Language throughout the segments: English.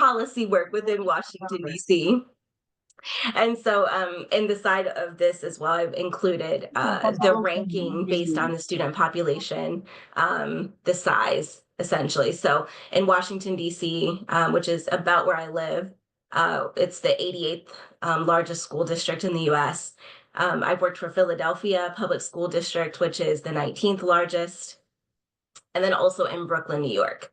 policy work within Washington, D.C. And so in the side of this as well, I've included the ranking based on the student population, the size, essentially. So in Washington, D.C., which is about where I live, it's the 88th largest school district in the U.S. I've worked for Philadelphia Public School District, which is the 19th largest, and then also in Brooklyn, New York,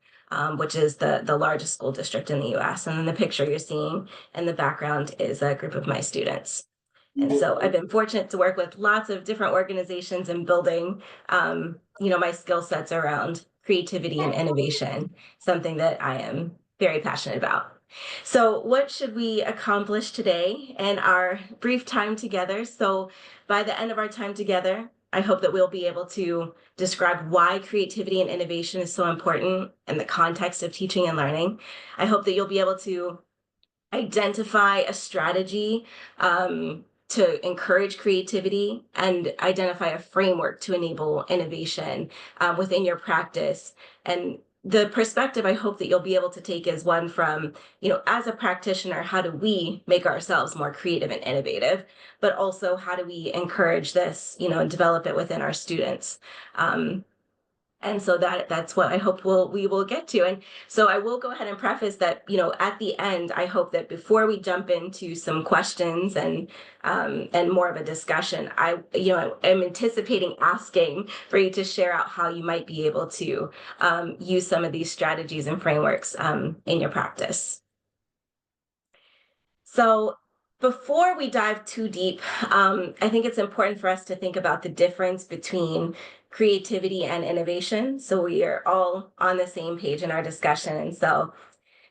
which is the largest school district in the US. And then the picture you're seeing in the background is a group of my students. And so I've been fortunate to work with lots of different organizations and building, my skill sets around creativity and innovation, something that I am very passionate about. So what should we accomplish today in our brief time together? So by the end of our time together, I hope that we'll be able to describe why creativity and innovation is so important in the context of teaching and learning. I hope that you'll be able to identify a strategy to encourage creativity and identify a framework to enable innovation within your practice. And the perspective I hope that you'll be able to take is one from, as a practitioner, how do we make ourselves more creative and innovative, but also how do we encourage this, and develop it within our students. And so that's what I hope we will get to. And so I will go ahead and preface that, at the end, I hope that before we jump into some questions and more of a discussion, I am anticipating asking for you to share out how you might be able to use some of these strategies and frameworks in your practice. So before we dive too deep, I think it's important for us to think about the difference between creativity and innovation, so we are all on the same page in our discussion. And so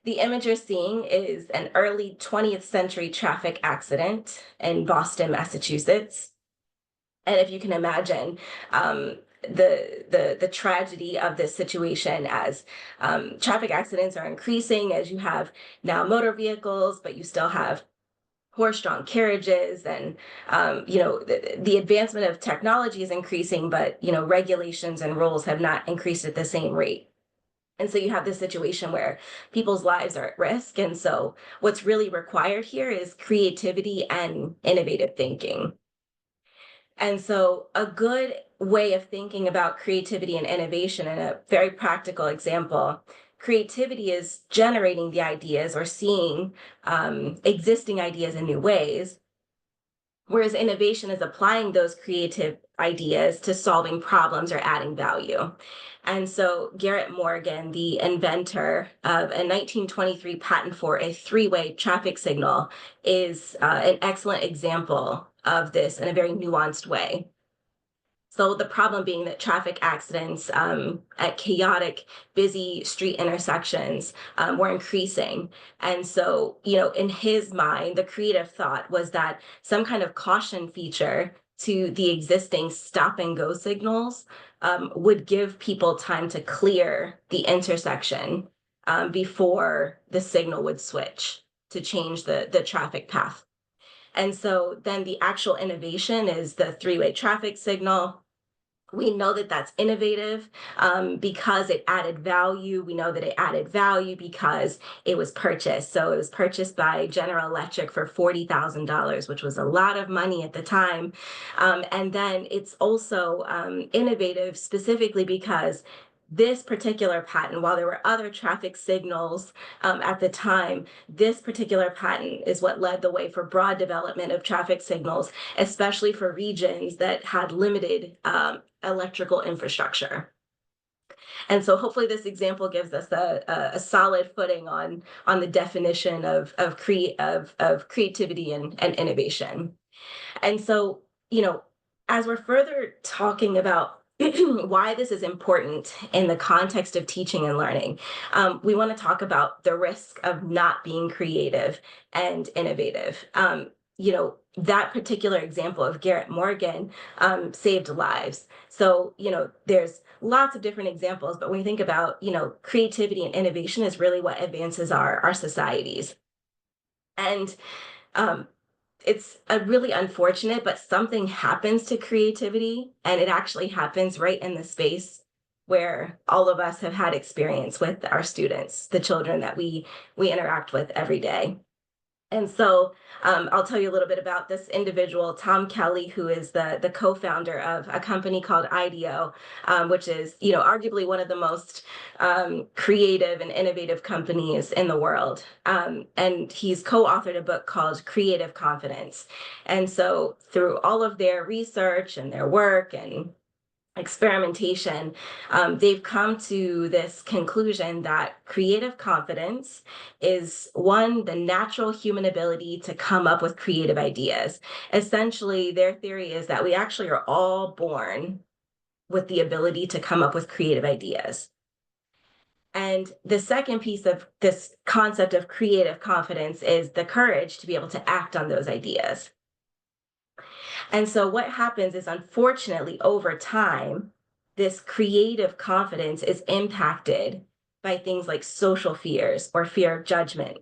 the image you're seeing is an early 20th century traffic accident in Boston, Massachusetts. And if you can imagine, the tragedy of this situation as traffic accidents are increasing, as you have now motor vehicles, but you still have horse-drawn carriages, and the advancement of technology is increasing, but regulations and rules have not increased at the same rate. And so you have this situation where people's lives are at risk. And so what's really required here is creativity and innovative thinking. And so a good way of thinking about creativity and innovation, and a very practical example, creativity is generating the ideas or seeing existing ideas in new ways, whereas innovation is applying those creative ideas to solving problems or adding value. And so Garrett Morgan, the inventor of a 1923 patent for a three-way traffic signal, is an excellent example of this in a very nuanced way. So the problem being that traffic accidents at chaotic, busy street intersections were increasing. And so, in his mind, the creative thought was that some kind of caution feature to the existing stop and go signals would give people time to clear the intersection before the signal would switch to change the traffic path. And so then the actual innovation is the three-way traffic signal. We know that that's innovative because it added value. We know that it added value because it was purchased. So it was purchased by General Electric for $40,000, which was a lot of money at the time. And then it's also innovative specifically because this particular patent, while there were other traffic signals at the time, this particular patent is what led the way for broad development of traffic signals, especially for regions that had limited electrical infrastructure. And so hopefully this example gives us a solid footing on the definition of creativity and innovation. And so, as we're further talking about why this is important in the context of teaching and learning, we want to talk about the risk of not being creative and innovative. That particular example of Garrett Morgan saved lives. So, there's lots of different examples, but when we think about, creativity and innovation is really what advances our societies. And it's really unfortunate, but something happens to creativity, and it actually happens right in the space where all of us have had experience with our students, the children that we interact with every day. And so I'll tell you a little bit about this individual, Tom Kelly, who is the co-founder of a company called IDEO, which is, arguably one of the most creative and innovative companies in the world. And he's co-authored a book called Creative Confidence. And so through all of their research and their work and experimentation, they've come to this conclusion that creative confidence is one, the natural human ability to come up with creative ideas. Essentially, their theory is that we actually are all born with the ability to come up with creative ideas. And the second piece of this concept of creative confidence is the courage to be able to act on those ideas. And so what happens is, unfortunately, over time, this creative confidence is impacted by things like social fears or fear of judgment,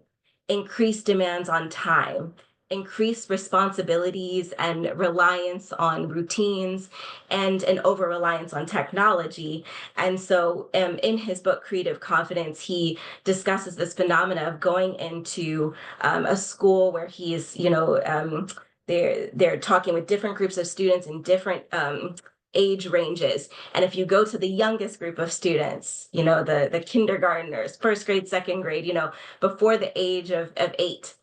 increased demands on time, increased responsibilities and reliance on routines, and an over reliance on technology. And so, in his book, Creative Confidence, he discusses this phenomena of going into a school where he's, they're talking with different groups of students in different age ranges. And if you go to the youngest group of students, the kindergartners, first grade, second grade, before the age of 8,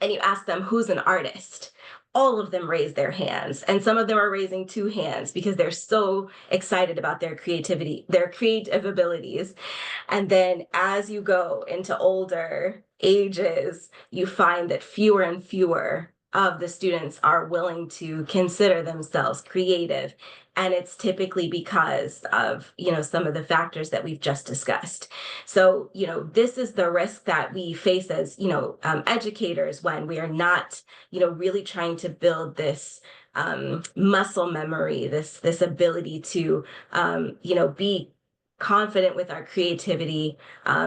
and you ask them who's an artist, all of them raise their hands. And some of them are raising 2 hands because they're so excited about their creativity, their creative abilities. And then as you go into older ages, you find that fewer and fewer of the students are willing to consider themselves creative. And it's typically because of, some of the factors that we've just discussed. So, this is the risk that we face as, educators when we are not, really trying to build this muscle memory, this ability to, be confident with our creativity,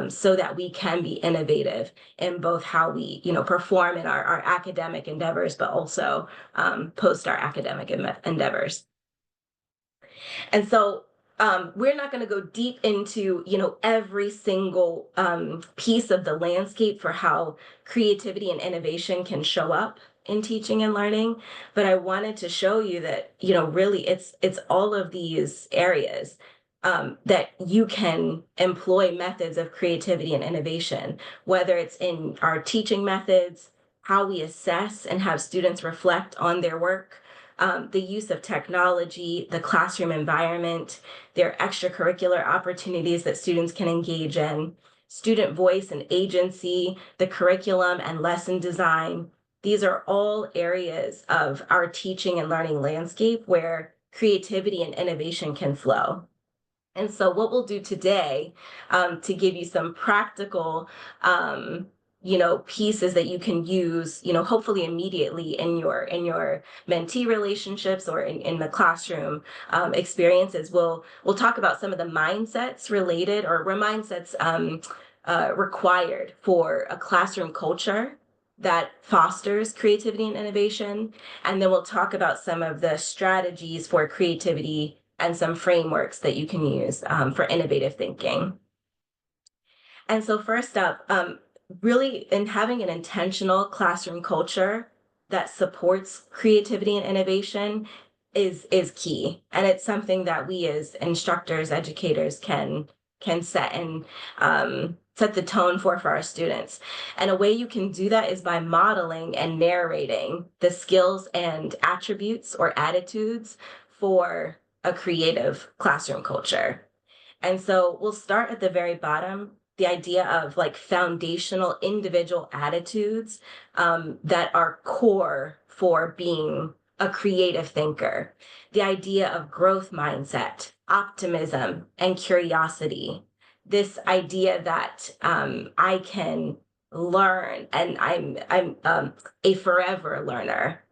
so that we can be innovative in both how we perform in our academic endeavors, but also post our academic endeavors. And so we're not going to go deep into every single piece of the landscape for how creativity and innovation can show up in teaching and learning, but I wanted to show you that really it's all of these areas that you can employ methods of creativity and innovation, whether it's in our teaching methods, how we assess and have students reflect on their work, the use of technology, the classroom environment, their extracurricular opportunities that students can engage in, student voice and agency, the curriculum and lesson design. These are all areas of our teaching and learning landscape where creativity and innovation can flow. And so what we'll do today, to give you some practical, pieces that you can use, hopefully immediately in your mentee relationships or in the classroom experiences, we'll talk about some of the mindsets related or mindsets required for a classroom culture that fosters creativity and innovation. And then we'll talk about some of the strategies for creativity and some frameworks that you can use for innovative thinking. And so first up, really in having an intentional classroom culture that supports creativity and innovation is key. And it's something that we as instructors, educators can set and set the tone for our students. And a way you can do that is by modeling and narrating the skills and attributes or attitudes for a creative classroom culture. And so we'll start at the very bottom, the idea of like foundational individual attitudes that are core for being a creative thinker. The idea of growth mindset, optimism, and curiosity. This idea that I can learn and I'm a forever learner,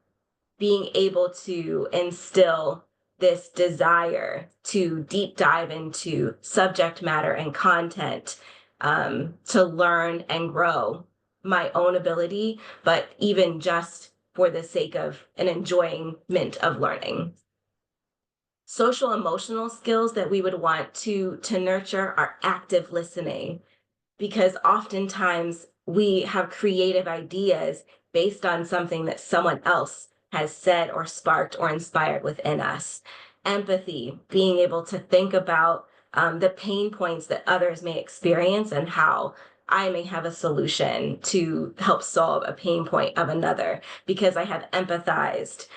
being able to instill this desire to deep dive into subject matter and content, to learn and grow my own ability, but even just for the sake of an enjoyment of learning. Social emotional skills that we would want to nurture are active listening, because oftentimes we have creative ideas based on something that someone else has said or sparked or inspired within us. Empathy, being able to think about the pain points that others may experience and how I may have a solution to help solve a pain point of another because I have empathized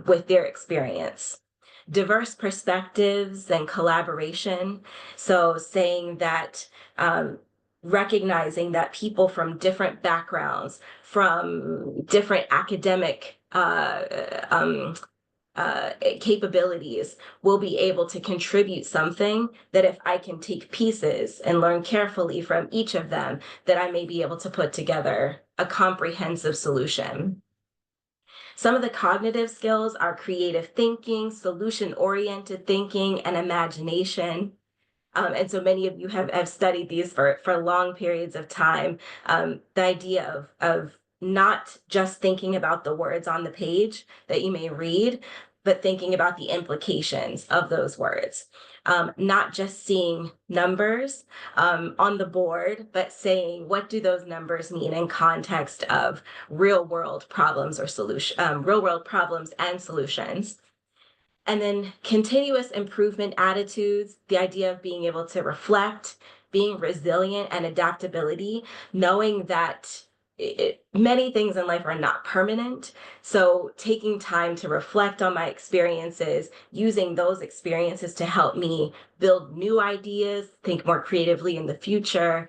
with their experience. Diverse perspectives and collaboration. So saying that recognizing that people from different backgrounds, from different academic capabilities will be able to contribute something that if I can take pieces and learn carefully from each of them, that I may be able to put together a comprehensive solution. Some of the cognitive skills are creative thinking, solution-oriented thinking, and imagination. And so many of you have studied these for long periods of time. The idea of not just thinking about the words on the page that you may read, but thinking about the implications of those words. Not just seeing numbers on the board, but saying, what do those numbers mean in context of real world problems or real world problems and solutions. And then continuous improvement attitudes, the idea of being able to reflect, being resilient and adaptability, knowing that many things in life are not permanent. So taking time to reflect on my experiences, using those experiences to help me build new ideas, think more creatively in the future,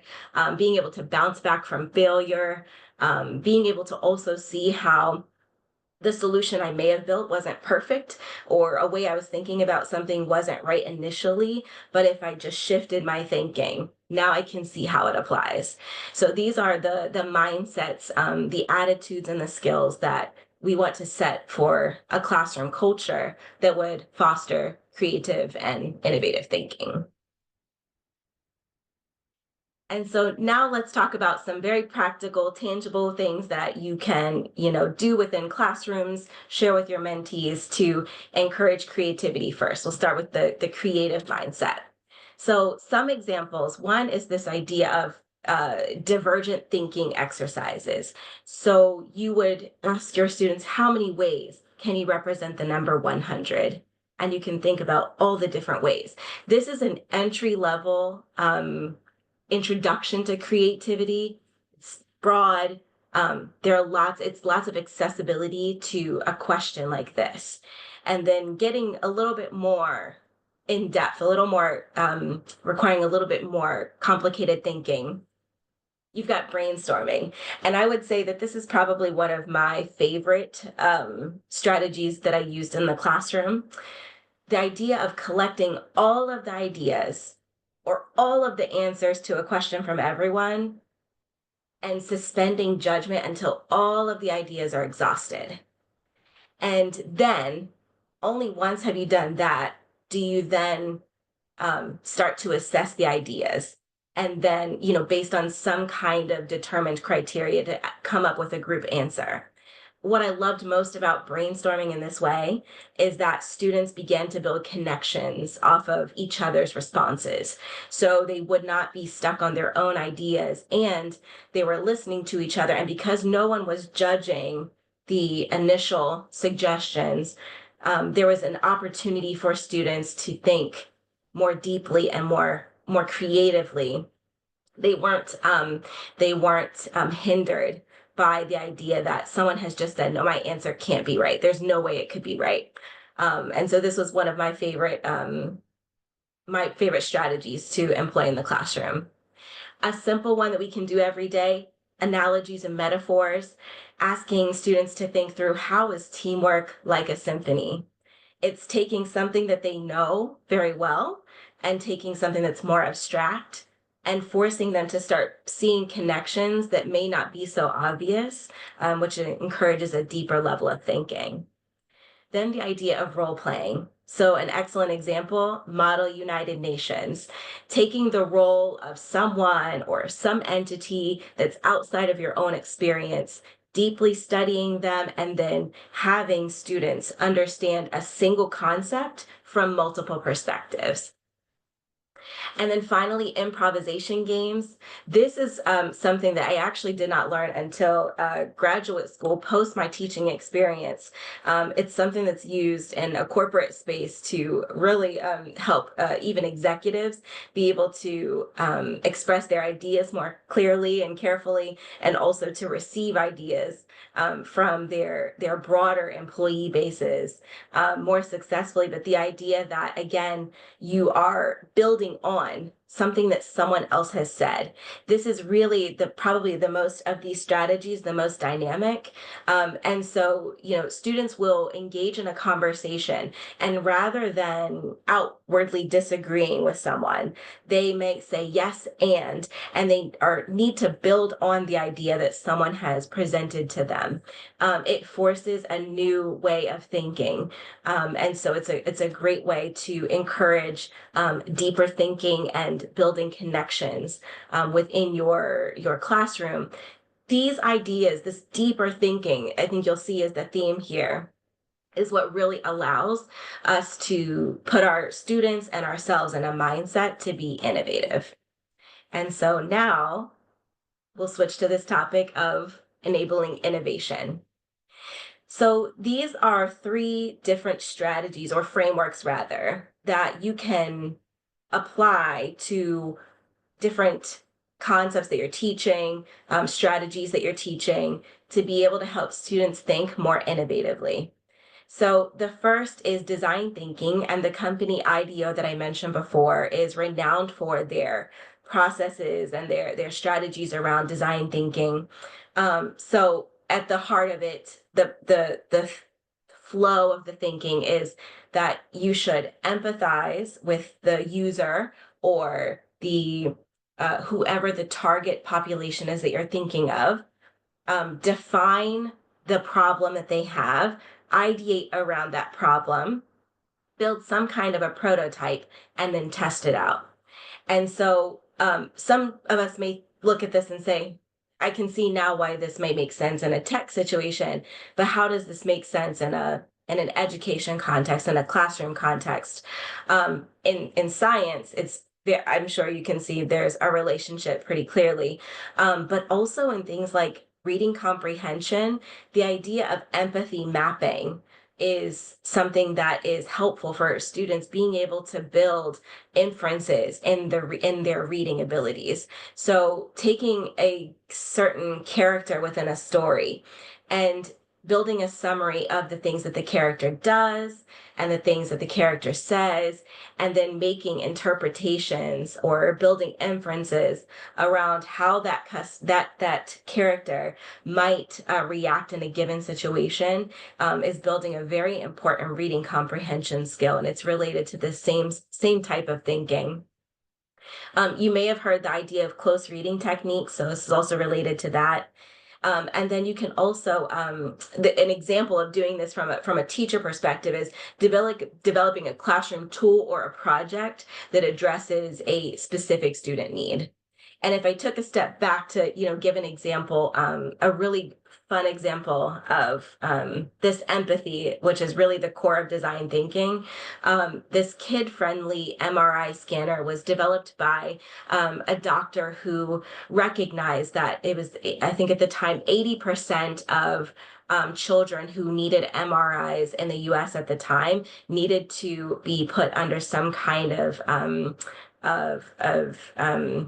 being able to bounce back from failure, being able to also see how the solution I may have built wasn't perfect, or a way I was thinking about something wasn't right initially, but if I just shifted my thinking, now I can see how it applies. So these are the mindsets, the attitudes and the skills that we want to set for a classroom culture that would foster creative and innovative thinking. And so now let's talk about some very practical, tangible things that you can, do within classrooms, share with your mentees to encourage creativity first. We'll start with the creative mindset. So some examples, one is this idea of divergent thinking exercises. So you would ask your students, how many ways can you represent the number 100? And you can think about all the different ways. This is an entry level introduction to creativity. It's broad. It's lots of accessibility to a question like this. And then getting a little bit more in depth, a little more requiring a little bit more complicated thinking. You've got brainstorming. And I would say that this is probably one of my favorite strategies that I used in the classroom. The idea of collecting all of the ideas or all of the answers to a question from everyone and suspending judgment until all of the ideas are exhausted. And then only once have you done that do you then start to assess the ideas. And then, based on some kind of determined criteria to come up with a group answer. What I loved most about brainstorming in this way is that students began to build connections off of each other's responses. So they would not be stuck on their own ideas and they were listening to each other. And because no one was judging the initial suggestions, there was an opportunity for students to think more deeply and more creatively. They weren't hindered by the idea that someone has just said, no, my answer can't be right. There's no way it could be right. And so this was one of my favorite strategies to employ in the classroom. A simple one that we can do every day, analogies and metaphors, asking students to think through, how is teamwork like a symphony? It's taking something that they know very well and taking something that's more abstract and forcing them to start seeing connections that may not be so obvious, which encourages a deeper level of thinking. Then the idea of role playing. So an excellent example, Model United Nations, taking the role of someone or some entity that's outside of your own experience, deeply studying them, and then having students understand a single concept from multiple perspectives. And then finally, improvisation games. This is something that I actually did not learn until graduate school, post my teaching experience. It's something that's used in a corporate space to really help even executives be able to express their ideas more clearly and carefully, and also to receive ideas from their broader employee bases more successfully. But the idea that, again, you are building on something that someone else has said. This is really probably the most of these strategies, the most dynamic. And so, students will engage in a conversation, and rather than outwardly disagreeing with someone, they may say yes, and they need to build on the idea that someone has presented to them. It forces a new way of thinking. And so it's a great way to encourage deeper thinking and building connections within your classroom. These ideas, this deeper thinking, I think you'll see is the theme here, is what really allows us to put our students and ourselves in a mindset to be innovative. And so now we'll switch to this topic of enabling innovation. So these are three different strategies, or frameworks rather, that you can apply to different concepts that you're teaching, strategies that you're teaching, to be able to help students think more innovatively. So the first is design thinking, and the company IDEO that I mentioned before is renowned for their processes and their strategies around design thinking. So at the heart of it, the flow of the thinking is that you should empathize with the user, or the whoever the target population is that you're thinking of. Define the problem that they have, ideate around that problem, build some kind of a prototype, and then test it out. And so some of us may look at this and say, I can see now why this may make sense in a tech situation, but how does this make sense in an education context, in a classroom context? In science, I'm sure you can see there's a relationship pretty clearly, but also in things like reading comprehension, the idea of empathy mapping is something that is helpful for students being able to build inferences in their reading abilities. So taking a certain character within a story and building a summary of the things that the character does and the things that the character says, and then making interpretations or building inferences around how that character might react in a given situation, is building a very important reading comprehension skill, and it's related to the same type of thinking. You may have heard the idea of close reading techniques, so this is also related to that. And then you can also, an example of doing this from a teacher perspective is developing a classroom tool or a project that addresses a specific student need. And if I took a step back to, give an example, a really fun example of this empathy, which is really the core of design thinking. This kid-friendly MRI scanner was developed by a doctor who recognized that it was, I think at the time, 80% of children who needed MRIs in the US at the time needed to be put under some kind of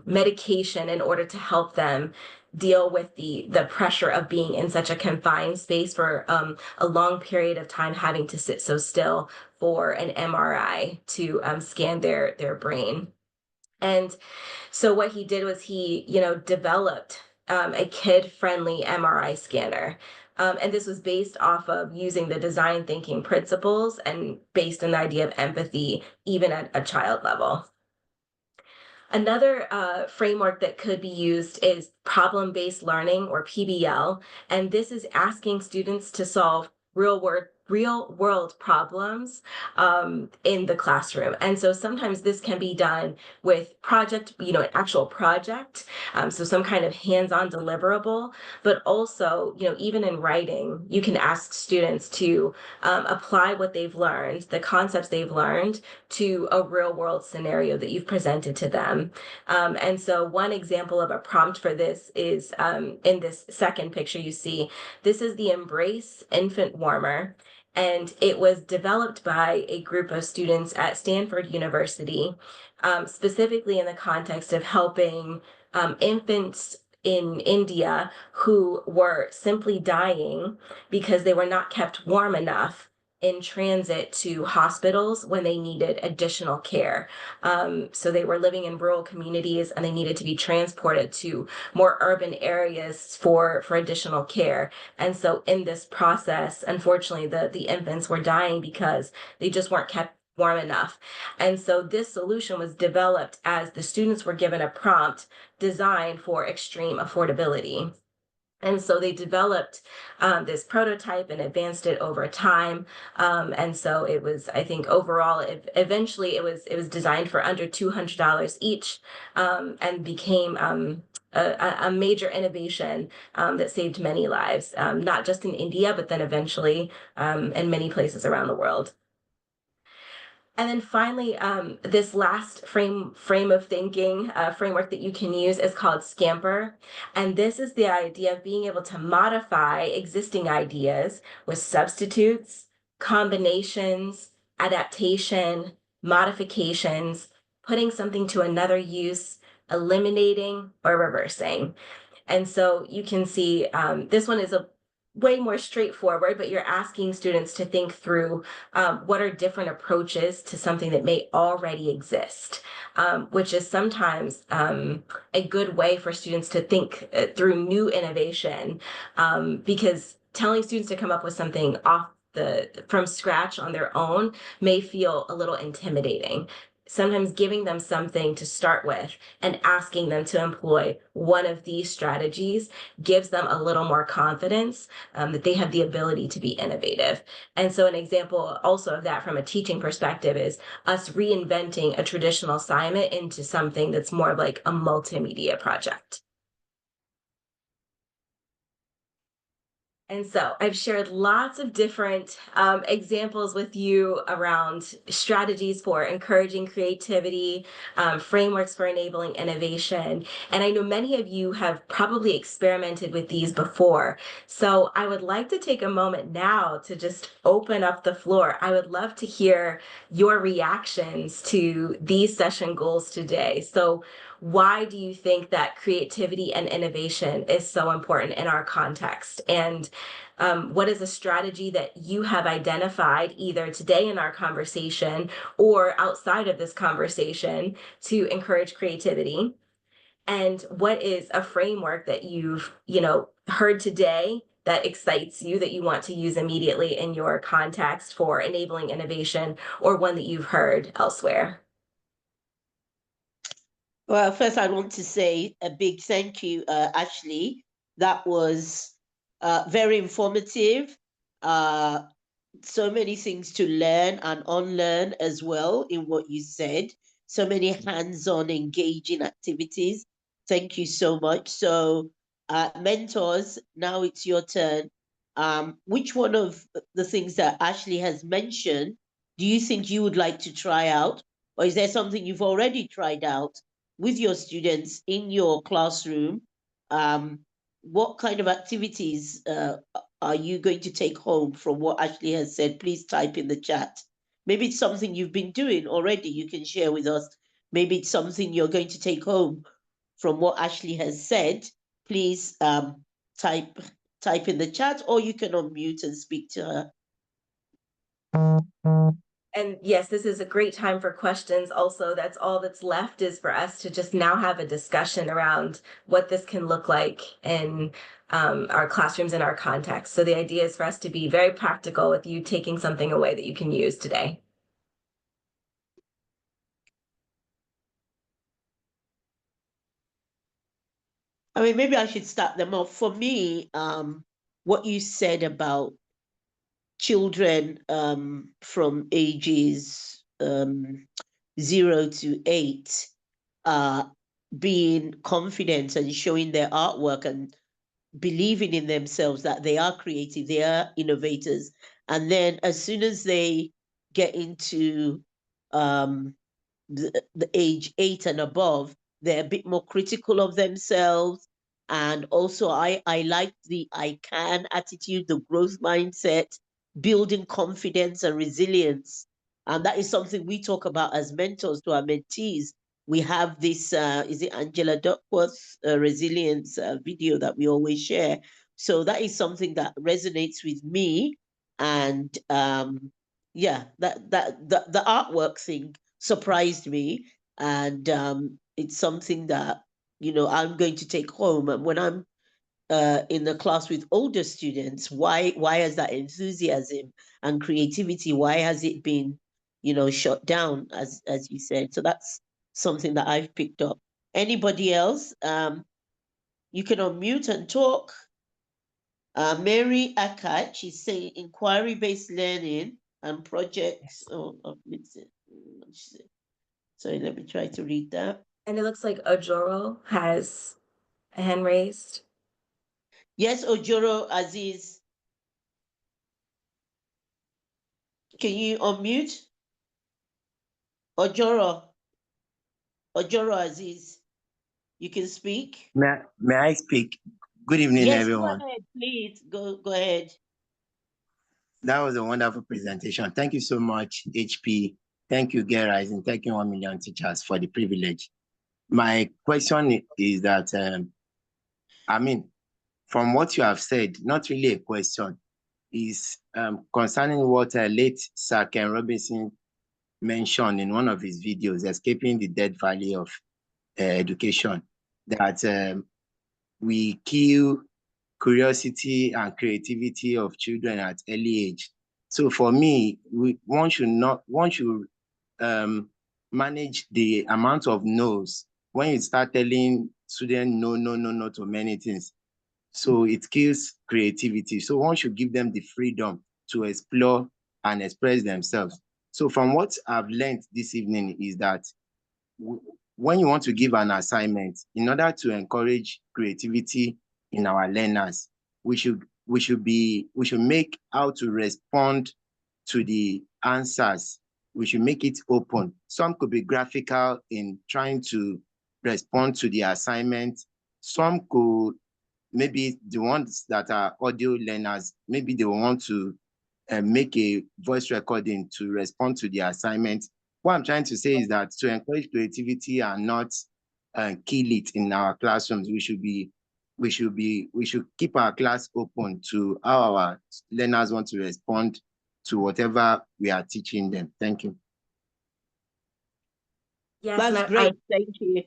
medication in order to help them deal with the pressure of being in such a confined space for a long period of time, having to sit so still for an MRI to scan their brain. And so what he did was he, developed a kid-friendly MRI scanner. And this was based off of using the design thinking principles and based on the idea of empathy, even at a child level. Another framework that could be used is problem-based learning, or PBL, and this is asking students to solve real world problems in the classroom. And so sometimes this can be done with project, an actual project, so some kind of hands-on deliverable, but also, even in writing, you can ask students to apply what they've learned, the concepts they've learned, to a real world scenario that you've presented to them. And so one example of a prompt for this is in this second picture you see. This is the Embrace infant warmer, and it was developed by a group of students at Stanford University, specifically in the context of helping infants in India who were simply dying because they were not kept warm enough in transit to hospitals when they needed additional care. So they were living in rural communities and they needed to be transported to more urban areas for additional care. And so in this process, unfortunately, the infants were dying because they just weren't kept warm enough. And so this solution was developed as the students were given a prompt designed for extreme affordability. And so they developed this prototype and advanced it over time. And so it was, I think, overall, eventually it was designed for under $200 each, and became a major innovation that saved many lives, not just in India, but then eventually in many places around the world. And then finally, this last frame of thinking framework that you can use is called Scamper. And this is the idea of being able to modify existing ideas with substitutes, combinations, adaptation, modifications, putting something to another use, eliminating, or reversing. And so you can see this one is a way more straightforward, but you're asking students to think through what are different approaches to something that may already exist, which is sometimes a good way for students to think through new innovation, because telling students to come up with something from scratch on their own may feel a little intimidating. Sometimes giving them something to start with and asking them to employ one of these strategies gives them a little more confidence that they have the ability to be innovative. And so an example also of that from a teaching perspective is us reinventing a traditional assignment into something that's more like a multimedia project. And so I've shared lots of different examples with you around strategies for encouraging creativity, frameworks for enabling innovation. And I know many of you have probably experimented with these before. So I would like to take a moment now to just open up the floor. I would love to hear your reactions to these session goals today. So why do you think that creativity and innovation is so important in our context? And what is a strategy that you have identified either today in our conversation or outside of this conversation to encourage creativity? And what is a framework that you've, heard today that excites you that you want to use immediately in your context for enabling innovation, or one that you've heard elsewhere? Well, first, I want to say a big thank you, Ashley. That was very informative. Uh, so many things to learn and unlearn as well in what you said. So many hands-on engaging activities. Thank you so much. So, mentors, now it's your turn. Which one of the things that Ashley has mentioned do you think you would like to try out? Or is there something you've already tried out with your students in your classroom? Um, what kind of activities are you going to take home from what Ashley has said? Please type in the chat. Maybe it's something you've been doing already, you can share with us. Maybe it's something you're going to take home from what Ashley has said. Please type type in the chat, or you can unmute and speak to her. And yes, this is a great time for questions. Also, that's all that's left is for us to just now have a discussion around what this can look like in our classrooms and our context. So the idea is for us to be very practical with you taking something away that you can use today. I mean, maybe I should start them off. For me, what you said about children from ages 0 to 8 being confident and showing their artwork and believing in themselves that they are creative, they are innovators. And then as soon as they get into the age 8 and above, they're a bit more critical of themselves. And also I like the I can attitude, the growth mindset, building confidence and resilience. And that is something we talk about as mentors to our mentees. We have this, is it Angela Duckworth's resilience video that we always share. So that is something that resonates with me. And yeah, the artwork thing surprised me. And it's something that, you know, I'm going to take home. And when I'm in the class with older students, why has that enthusiasm and creativity, why has it been, you know, shut down, as you said? So that's something that I've picked up. Anybody else? You can unmute and talk. Mary Akach, she's saying inquiry-based learning and projects. Oh, sorry, let me try to read that. And it looks like Ojoro has a hand raised. Yes, Ojoro Aziz. Can you unmute? Ojoro Aziz, you can speak. May I speak? Good evening, yes, everyone. Go ahead, please. Go ahead. That was a wonderful presentation. Thank you so much, HP. Thank you, Gerais, and thank you 1 million teachers for the privilege. My question is that, I mean, from what you have said, not really a question, is concerning what late Sir Ken Robinson mentioned in one of his videos, Escaping the Death Valley of Education, that we kill curiosity and creativity of children at early age. So for me, one should manage the amount of no's when you start telling students no to many things. So it kills creativity. So one should give them the freedom to explore and express themselves. So from what I've learned this evening is that when you want to give an assignment, in order to encourage creativity in our learners, we should make how to respond to the answers. We should make it open. Some could be graphical in trying to respond to the assignment. Some could, maybe the ones that are audio learners, maybe they want to make a voice recording to respond to the assignment. What I'm trying to say is that to encourage creativity and not kill it in our classrooms, we should keep our class open to how our learners want to respond to whatever we are teaching them. Thank you. Yes, that's great. Thank you.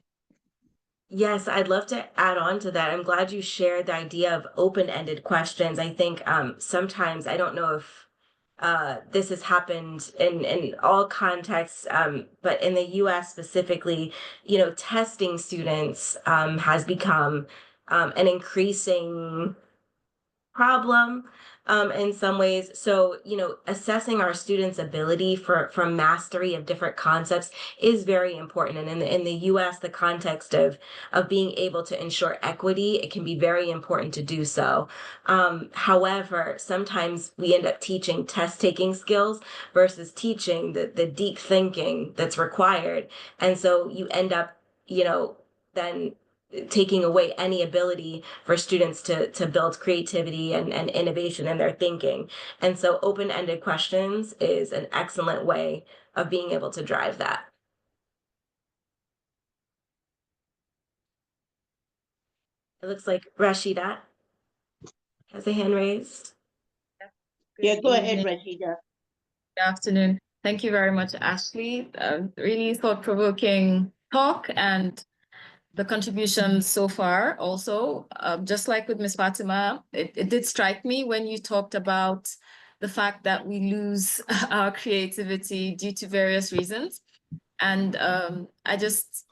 Yes, I'd love to add on to that. I'm glad you shared the idea of open-ended questions. I think sometimes, I don't know if this has happened in all contexts, but in the US specifically, you know, testing students has become an increasing problem in some ways. So, you know, assessing our students' ability for mastery of different concepts is very important. And in the US, the context of being able to ensure equity, it can be very important to do so. However, sometimes we end up teaching test-taking skills versus teaching the deep thinking that's required. And so you end up, you know, then taking away any ability for students to build creativity and innovation in their thinking. And so open-ended questions is an excellent way of being able to drive that. It looks like Rashida has a hand raised. Yeah, go ahead, Rashida. Good afternoon. Thank you very much, Ashley. Really thought-provoking talk, and the contributions so far also, just like with Ms. Fatima, it did strike me when you talked about the fact that we lose our creativity due to various reasons. And I just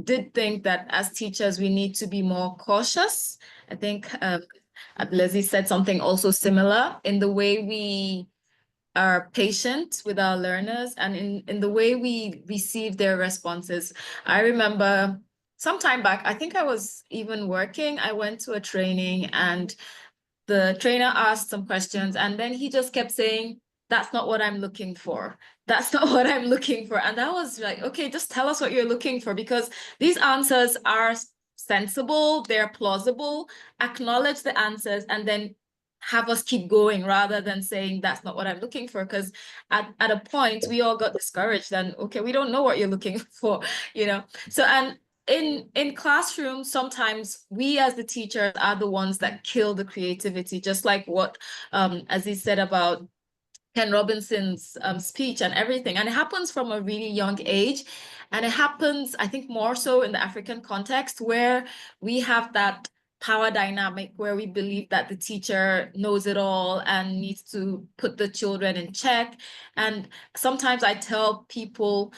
did think that as teachers, we need to be more cautious. I think Leslie said something also similar in the way we are patient with our learners and in the way we receive their responses. I remember some time back, I think I was even working, I went to a training and the trainer asked some questions and then he just kept saying, that's not what I'm looking for. That's not what I'm looking for. And I was like, okay, just tell us what you're looking for, because these answers are sensible, they're plausible, acknowledge the answers, and then have us keep going rather than saying that's not what I'm looking for. Because at a point we all got discouraged and okay, we don't know what you're looking for, you know. So and in classrooms, sometimes we as the teachers are the ones that kill the creativity, just like what Aziz said about Ken Robinson's speech and everything. And it happens from a really young age. And it happens, I think, more so in the African context where we have that power dynamic where we believe that the teacher knows it all and needs to put the children in check. And sometimes I tell people,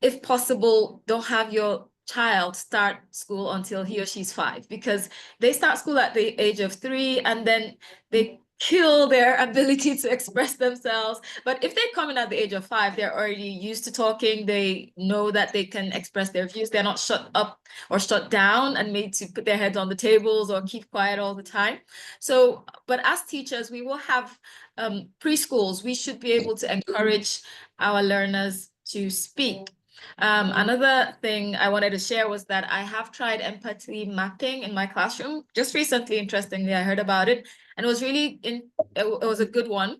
if possible, don't have your child start school until he or she's 5, because they start school at the age of 3 and then they kill their ability to express themselves. But if they come in at the age of 5, they're already used to talking. They know that they can express their views. They're not shut up or shut down and made to put their heads on the tables or keep quiet all the time. So, but as teachers, we will have preschools. We should be able to encourage our learners to speak. Another thing I wanted to share was that I have tried empathy mapping in my classroom just recently. Interestingly, I heard about it and it was really it was a good one.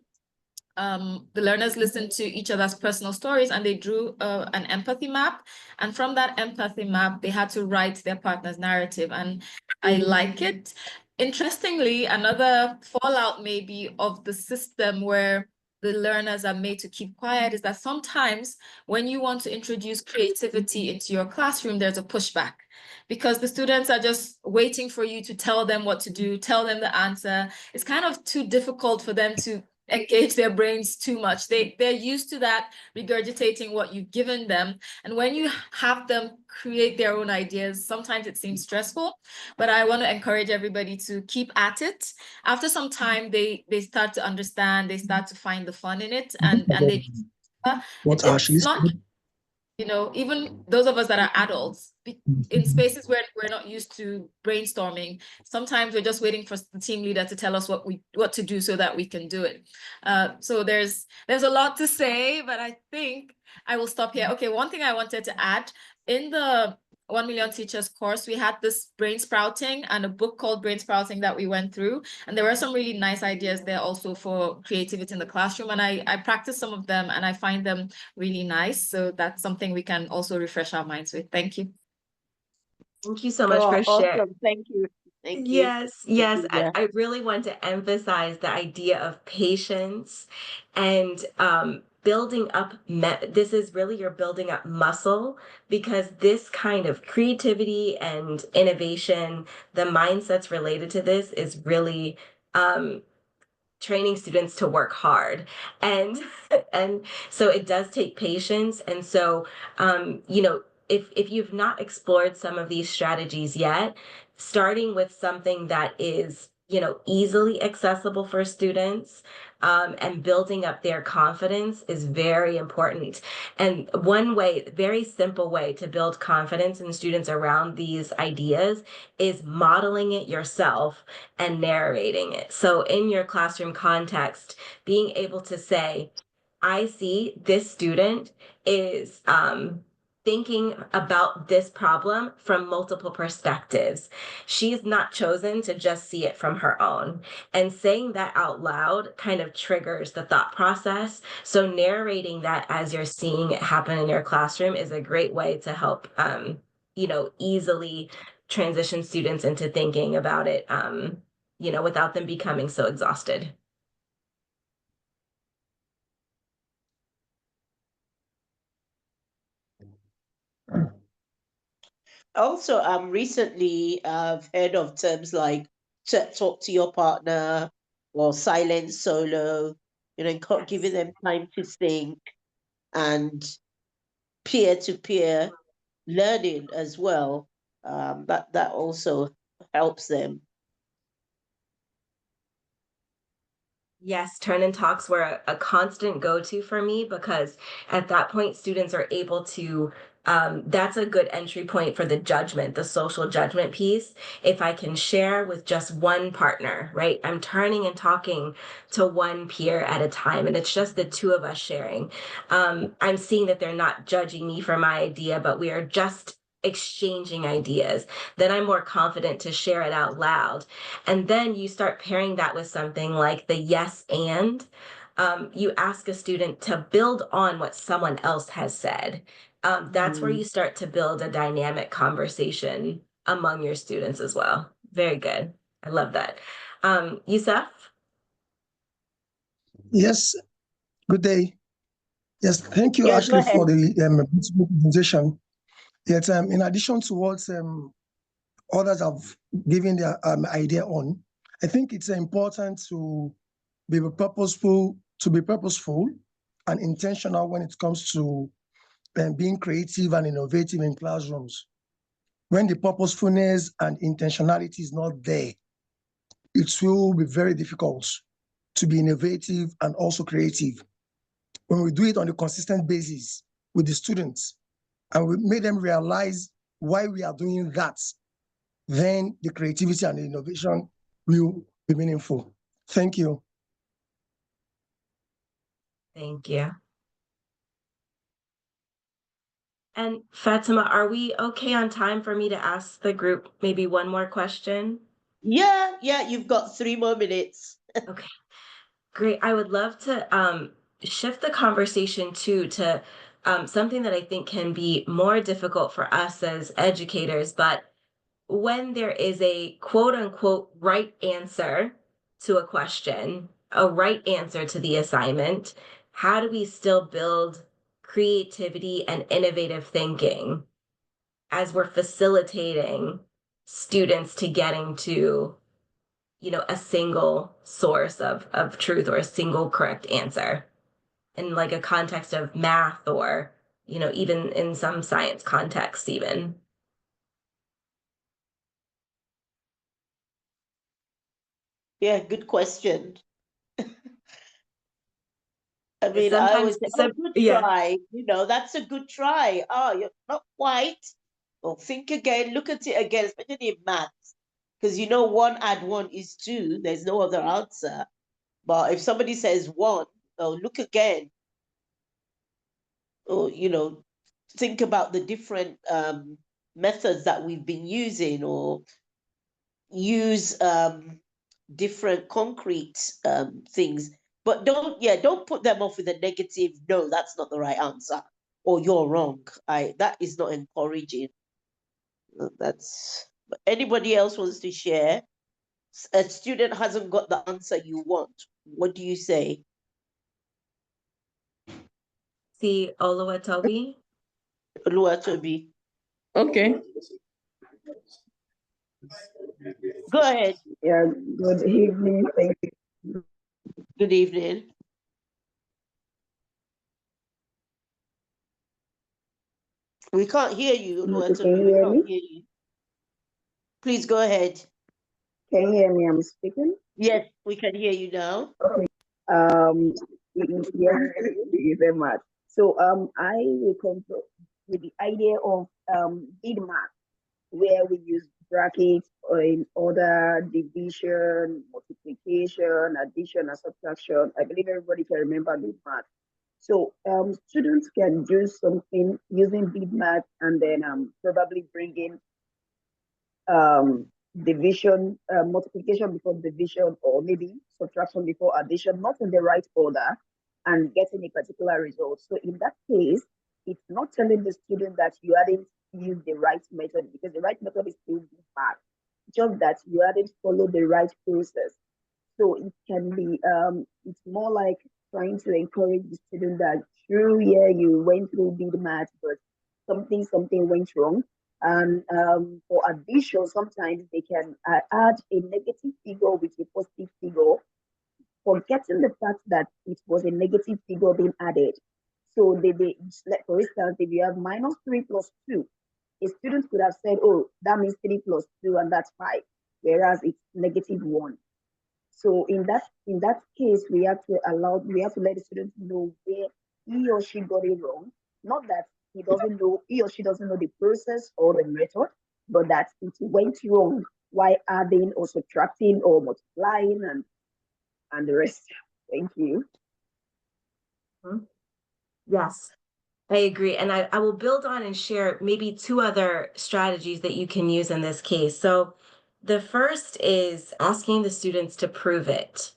The learners listened to each other's personal stories and they drew an empathy map. And from that empathy map, they had to write their partner's narrative. And I like it. Interestingly, another fallout maybe of the system where the learners are made to keep quiet is that sometimes when you want to introduce creativity into your classroom, there's a pushback because the students are just waiting for you to tell them what to do, tell them the answer. It's kind of too difficult for them to engage their brains too much. They're used to that, regurgitating what you've given them. And when you have them create their own ideas, sometimes it seems stressful, but I want to encourage everybody to keep at it. After some time, they start to understand, they start to find the fun in it, and they it's not, you know, even those of us that are adults, in spaces where we're not used to brainstorming, sometimes we're just waiting for the team leader to tell us what to do so that we can do it. So there's a lot to say, but I think I will stop here. Okay, one thing I wanted to add, in the 1 Million Teachers course, we had this brain sprouting and a book called Brain Sprouting that we went through. And there were some really nice ideas there also for creativity in the classroom. And I practiced some of them and I find them really nice. So that's something we can also refresh our minds with. Thank you. Thank you so much for sharing. Awesome. Thank you. Thank you. Yes, yes. Yeah. I really want to emphasize the idea of patience and building up. This is really, you're building up muscle, because this kind of creativity and innovation, the mindsets related to this is really training students to work hard. And and so it does take patience. And so you know, if you've not explored some of these strategies yet, starting with something that is, you know, easily accessible for students, and building up their confidence is very important. And one way, very simple way to build confidence in students around these ideas is modeling it yourself and narrating it. So in your classroom context, being able to say, I see this student is thinking about this problem from multiple perspectives. She's not chosen to just see it from her own. And saying that out loud kind of triggers the thought process. So narrating that as you're seeing it happen in your classroom is a great way to help, you know, easily transition students into thinking about it, you know, without them becoming so exhausted. Also, recently I've heard of terms like talk to your partner or silent solo, you know, giving them time to think, and peer-to-peer learning as well. That also helps them. Yes, turn-in talks were a constant go-to for me because at that point, students are able to, that's a good entry point for the judgment, the social judgment piece. If I can share with just one partner, right? I'm turning and talking to one peer at a time, and it's just the two of us sharing. I'm seeing that they're not judging me for my idea, but we are just exchanging ideas. Then I'm more confident to share it out loud. And then you start pairing that with something like the yes and. You ask a student to build on what someone else has said. That's where you start to build a dynamic conversation among your students as well. Very good. I love that. Yusuf? Yes, good day. Yes, thank you, Yeah, go Ashley, ahead. for the beautiful presentation. Yet, in addition to what others have given their idea on, I think it's important to be purposeful and intentional when it comes to being creative and innovative in classrooms. When the purposefulness and intentionality is not there, it will be very difficult to be innovative and also creative. When we do it on a consistent basis with the students and we make them realize why we are doing that, then the creativity and the innovation will be meaningful. Thank you. Thank you. And Fatima, are we okay on time for me to ask the group maybe one more question? Yeah, you've got 3 more minutes. Okay, great. I would love to shift the conversation to something that I think can be more difficult for us as educators, but when there is a quote unquote right answer to a question, a right answer to the assignment, how do we still build creativity and innovative thinking as we're facilitating students to getting to, a single source of truth or a single correct answer in like a context of math or, even in some science contexts even. Yeah, good question. I Because mean, I sometimes, always say, oh, good yeah. try. That's a good try. Oh, you're not quite. Well, think again, look at it again, especially in maths. Because 1 add 1 is 2. There's no other answer. But if somebody says 1, oh, look again. Or, think about the different methods that we've been using, or use different concrete things. But don't put them off with a negative, no, that's not the right answer, or you're wrong. That is not encouraging. But anybody else wants to share? A student hasn't got the answer you want. What do you say? See Oluwatobi? Oluwatobi, Okay. go ahead. Yeah, good evening. Thank you. Good evening. We can't hear you, Can Oluwatobi. you We hear can't me? hear you. Please go ahead. Can you hear me? I'm speaking. Yes, we can hear you now. Okay. Yeah, thank you very much. So I will come with the idea of big math, where we use brackets or in order, division, multiplication, addition, and subtraction. I believe everybody can remember big math. So students can do something using big math and then probably bring in division, multiplication before division, or maybe subtraction before addition, not in the right order, and getting a particular result. So in that case, it's not telling the student that you hadn't used the right method, because the right method is still math, just that you hadn't followed the right process. So it can be, it's more like trying to encourage the student that true, yeah, you went through big math, but something went wrong. And for addition, sometimes they can add a negative figure with a positive figure, forgetting the fact that it was a negative figure being added. So like for instance, if you have -3 plus 2, a student could have said, oh, that means 3 plus 2, and that's 5, whereas it's -1. So in that case, we have to let the student know where he or she got it wrong. Not that he or she doesn't know the process or the method, but that it went wrong while adding or subtracting or multiplying and the rest. Thank you. Yes, I agree. And I will build on and share maybe two other strategies that you can use in this case. So the first is asking the students to prove it.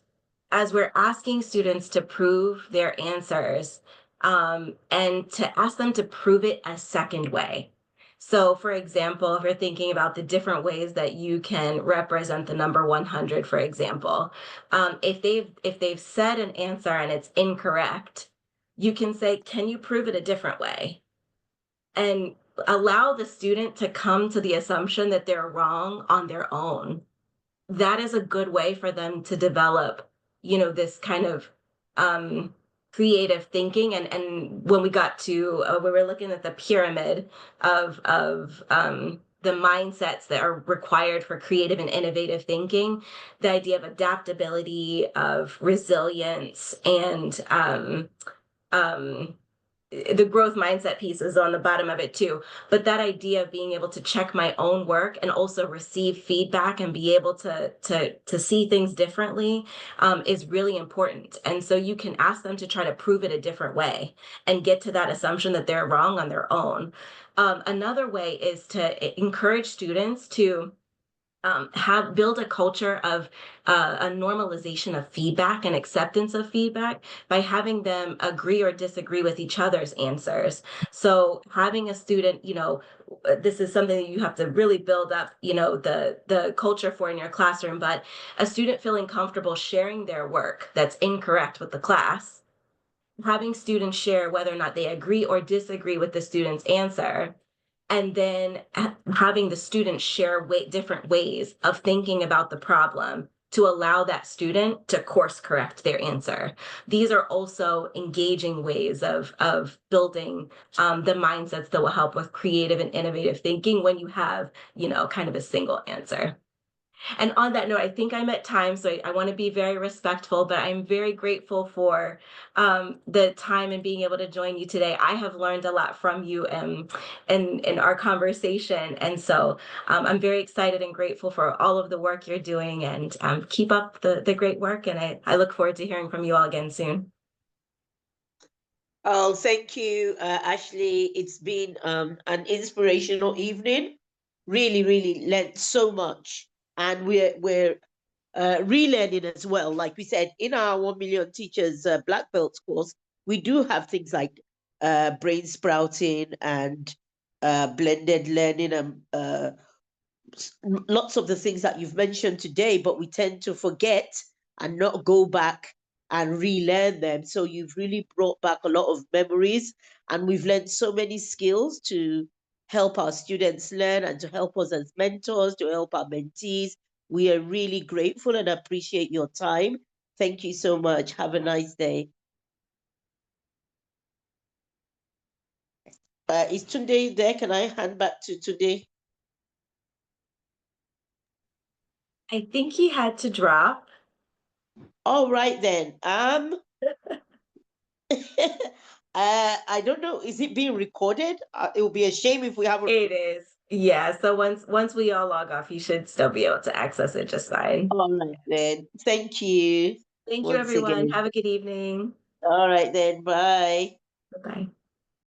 As we're asking students to prove their answers, and to ask them to prove it a second way. So, for example, if you're thinking about the different ways that you can represent the number 100, for example, if they've said an answer and it's incorrect, you can say, "Can you prove it a different way?" And allow the student to come to the assumption that they're wrong on their own. That is a good way for them to develop, this kind of creative thinking. And when we got to, we were looking at the pyramid of the mindsets that are required for creative and innovative thinking, the idea of adaptability, of resilience, and the growth mindset piece is on the bottom of it too. But that idea of being able to check my own work and also receive feedback and be able to see things differently is really important. And so you can ask them to try to prove it a different way and get to that assumption that they're wrong on their own. Another way is to encourage students to build a culture of a normalization of feedback and acceptance of feedback by having them agree or disagree with each other's answers. So having a student, this is something that you have to really build up, the culture for in your classroom, but a student feeling comfortable sharing their work that's incorrect with the class, having students share whether or not they agree or disagree with the student's answer, and then having the student share different ways of thinking about the problem to allow that student to course correct their answer. These are also engaging ways of building the mindsets that will help with creative and innovative thinking when you have, kind of a single answer. And on that note, I think I'm at time, so I want to be very respectful, but I'm very grateful for the time and being able to join you today. I have learned a lot from you in our conversation. And so I'm very excited and grateful for all of the work you're doing, and keep up the great work. And I look forward to hearing from you all again soon. Oh, thank you, Ashley. It's been an inspirational evening. Really, really learned so much. And we're relearning as well. Like we said, in our 1 Million Teachers Black Belt course, we do have things like brain sprouting and blended learning and lots of the things that you've mentioned today, but we tend to forget and not go back and relearn them. So you've really brought back a lot of memories, and we've learned so many skills to help our students learn and to help us as mentors, to help our mentees. We are really grateful and appreciate your time. Thank you so much. Have a nice day. Is Tunde there? Can I hand back to Tunde? I think he had to drop. All right then. I don't know. Is it being recorded? It would be a shame if we have. It is. Yeah. So once we all log off, you should still be able to access it just fine. All right then. Thank you. Thank you, once everyone. again. Have a good evening. All right then. Bye. Bye-bye.